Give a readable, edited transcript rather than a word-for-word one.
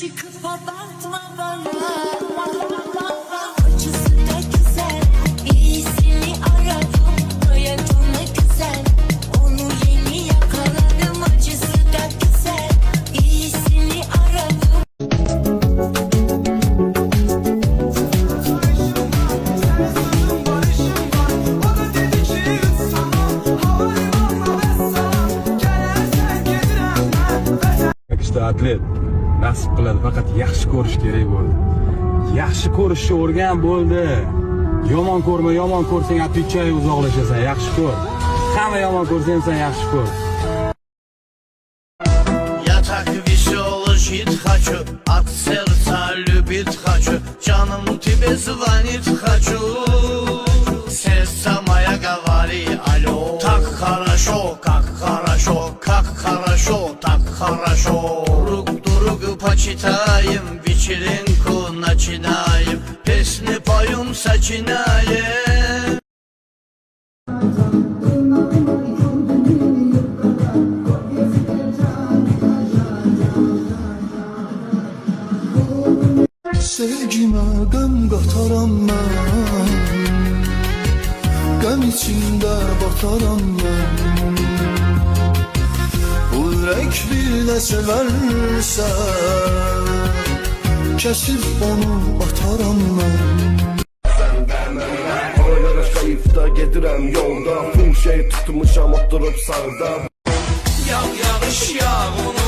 Çıkıp abartma bana. Acısı da güzel, iyisini aradım. Hayatım ne güzel, onu yeni yakaladım. Acısı da güzel, iyisini aradım. İşte atlet nasip qiladi, faqat yaxshi ko'rish kerak bo'ldi. Yaxshi ko'rishni o'rgan bo'ldi. Yomon ko'rma, yomon ko'rsang отвечай uzoqlashasan, yaxshi ko'r. Hamma yomon ko'rsang sen yaxshi ko'r. Я так весело жить хочу, от сердца любить хочу, жаным тебе звонить хочу. Сердце моя говори алло. Так хорошо, как хорошо, как хорошо, так хорошо. Друг друга почитаем, вечеринку начинаем, песни поем, сочинаем. Sevgime gəm qataram mən, qəm içində bataram mən. Bu ürək bir də sevərsə, kəsib onu ataram mən. Aralara kayıfda gedirəm yolda, full şey tutmuşam oturup sağda. Yağış yağ, onu